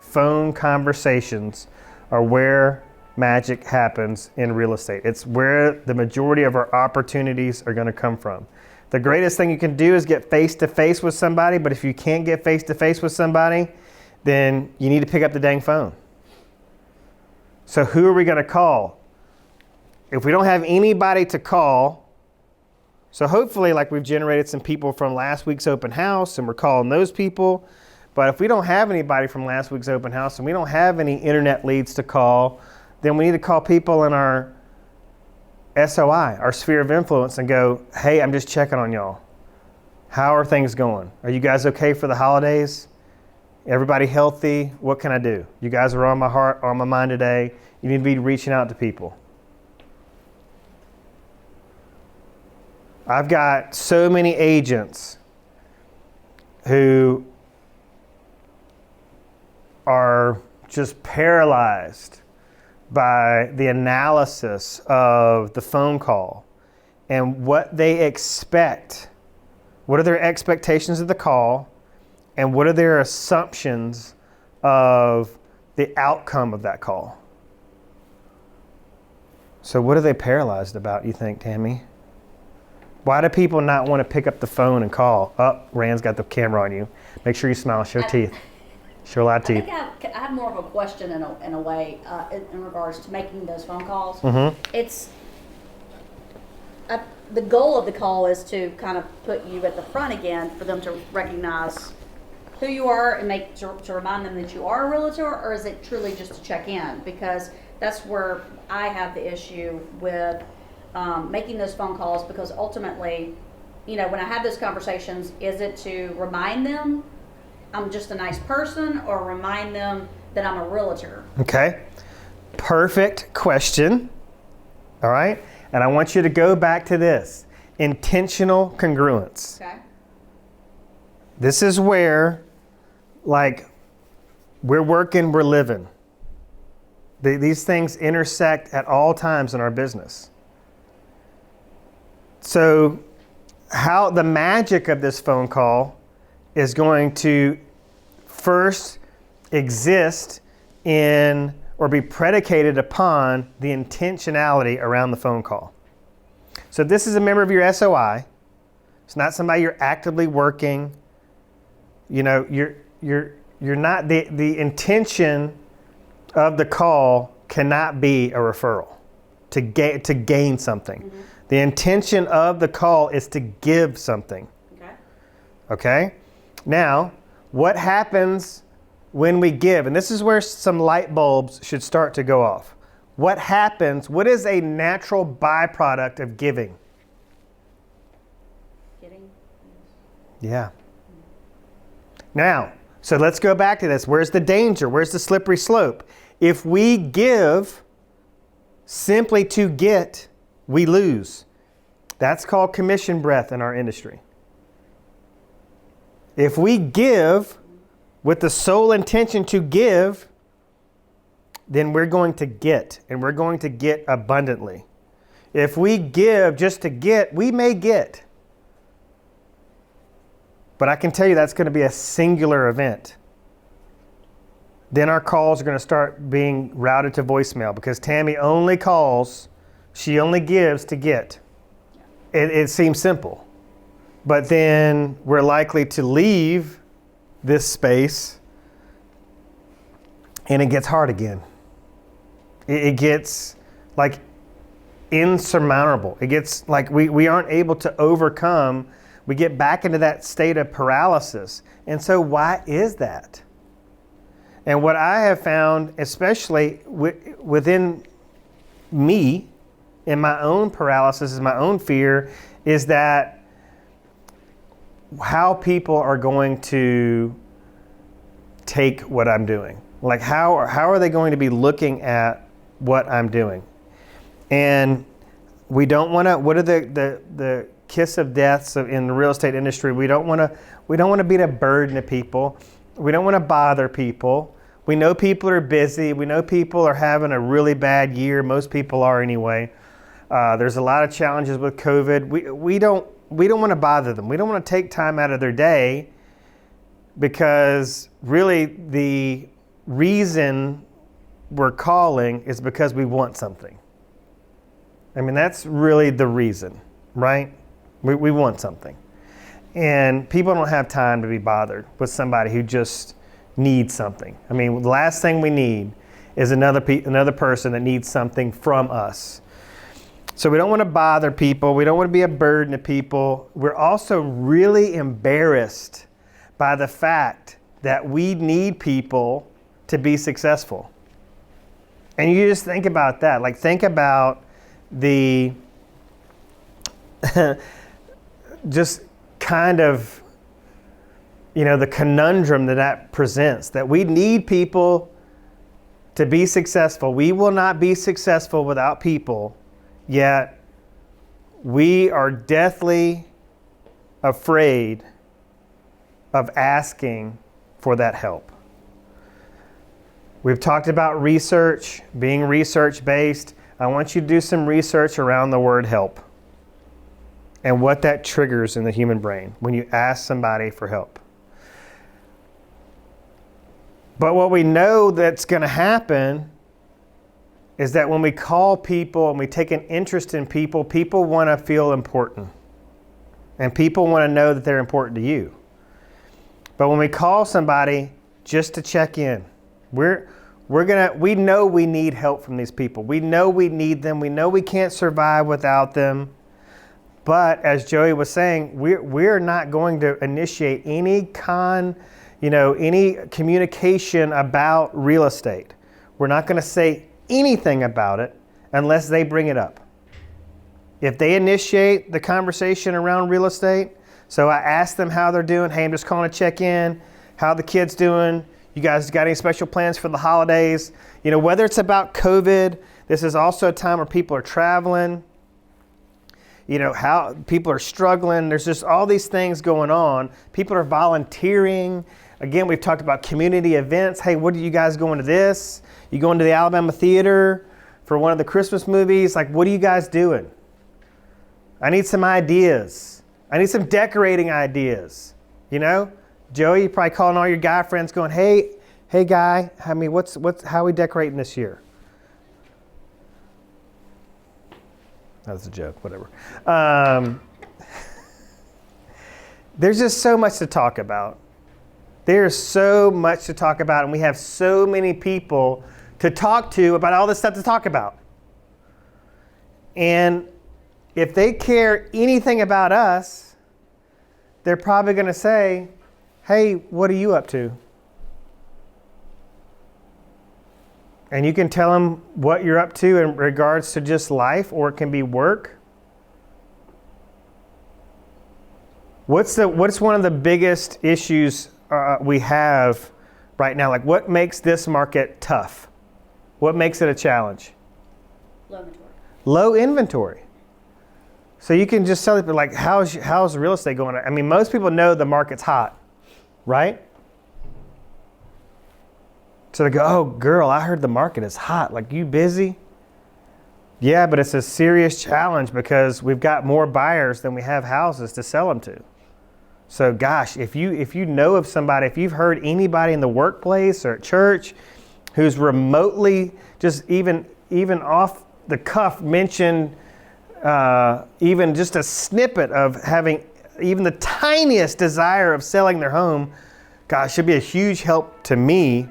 phone conversations are where magic happens in real estate. It's where the majority of our opportunities are going to come from. The greatest thing you can do is get face-to-face with somebody, but if you can't get face-to-face with somebody, then you need to pick up the dang phone. So who are we going to call? If we don't have anybody to call, so hopefully like we've generated some people from last week's open house and we're calling those people. But if we don't have anybody from last week's open house and we don't have any internet leads to call, then we need to call people in our SOI, our sphere of influence, and go, hey, I'm just checking on y'all. How are things going? Are you guys okay for the holidays? Everybody healthy? What can I do? You guys are on my heart, on my mind today. You need to be reaching out to people. I've got so many agents who are just paralyzed by the analysis of the phone call and what they expect. What are their expectations of the call, and what are their assumptions of the outcome of that call? So what are they paralyzed about, you think, Tammy? Why do people not want to pick up the phone and call? Oh, Rand's got the camera on you. Make sure you smile, show teeth. Show a lot of teeth. I think I have more of a question in a way in regards to making those phone calls. Mm-hmm. It's the goal of the call is to kind of put you at the front again for them to recognize who you are and to remind them that you are a realtor, or is it truly just to check in? Because that's where I have the issue with making those phone calls, because ultimately, when I have those conversations, is it to remind them I'm just a nice person, or remind them that I'm a realtor? Okay. Perfect question. All right. And I want you to go back to this. Intentional congruence. Okay. This is where, we're working, we're living. These things intersect at all times in our business. So how the magic of this phone call is going to first exist in or be predicated upon the intentionality around the phone call. So this is a member of your SOI. It's not somebody you're actively working. You're not the intention of the call cannot be a referral to gain something. Mm-hmm. The intention of the call is to give something. Okay? Now, what happens when we give? And this is where some light bulbs should start to go off. What happens? What is a natural byproduct of giving? Getting. Yeah. Now, so let's go back to this. Where's the danger? Where's the slippery slope? If we give simply to get, we lose. That's called commission breath in our industry. If we give with the sole intention to give, then we're going to get, and we're going to get abundantly. If we give just to get, we may get. But I can tell you that's going to be a singular event. Then our calls are going to start being routed to voicemail, because Tammy only calls, she only gives to get. It seems simple. But then we're likely to leave this space and it gets hard again. It gets insurmountable. It gets we aren't able to overcome. We get back into that state of paralysis. And so why is that? And what I have found, especially within me, in my own paralysis, in my own fear, is that how people are going to take what I'm doing. How are they going to be looking at what I'm doing? And we don't want to, what are the kiss of deaths in the real estate industry? We don't want to be a burden to people. We don't want to bother people. We know people are busy. We know people are having a really bad year. Most people are anyway. There's a lot of challenges with COVID. We don't want to bother them. We don't want to take time out of their day, because really the reason we're calling is because we want something. I mean, that's really the reason, right? We want something. And people don't have time to be bothered with somebody who just needs something. I mean, the last thing we need is another person that needs something from us. So we don't want to bother people. We don't want to be a burden to people. We're also really embarrassed by the fact that we need people to be successful. And you just think about that. Like, think about the just kind of, the conundrum that presents, that we need people to be successful. We will not be successful without people, yet we are deathly afraid of asking for that help. We've talked about research, being research-based. I want you to do some research around the word help and what that triggers in the human brain when you ask somebody for help. But what we know that's going to happen is that when we call people and we take an interest in people, people want to feel important. And people want to know that they're important to you. But when we call somebody just to check in, we know we need help from these people. We know we need them. We know we can't survive without them. But as Joey was saying, we're not going to initiate any communication about real estate. We're not going to say anything about it unless they bring it up. If they initiate the conversation around real estate, so I ask them how they're doing. Hey, I'm just calling to check in. How the kids doing? You guys got any special plans for the holidays? Whether it's about COVID, this is also a time where people are traveling. How people are struggling. There's just all these things going on. People are volunteering. Again, we've talked about community events. Hey, what are you guys going to this? You going to the Alabama Theater for one of the Christmas movies? Like, what are you guys doing? I need some ideas. I need some decorating ideas. Joey, you're probably calling all your guy friends going, hey guy, how are we decorating this year? That's a joke, whatever. There's just so much to talk about. There's so much to talk about, and we have so many people to talk to about all this stuff to talk about. And if they care anything about us, they're probably going to say, hey, what are you up to? And you can tell them what you're up to in regards to just life, or it can be work. What's one of the biggest issues we have right now? Like, what makes this market tough? What makes it a challenge? Low inventory. Low inventory. So you can just tell people, like, how's real estate going? I mean, most people know the market's hot, right? So they go, oh, girl, I heard the market is hot. Like, you busy? Yeah, but it's a serious challenge because we've got more buyers than we have houses to sell them to. So, gosh, if you know of somebody, if you've heard anybody in the workplace or at church who's remotely just even off the cuff mentioned even just a snippet of having even the tiniest desire of selling their home, gosh, should be a huge help to me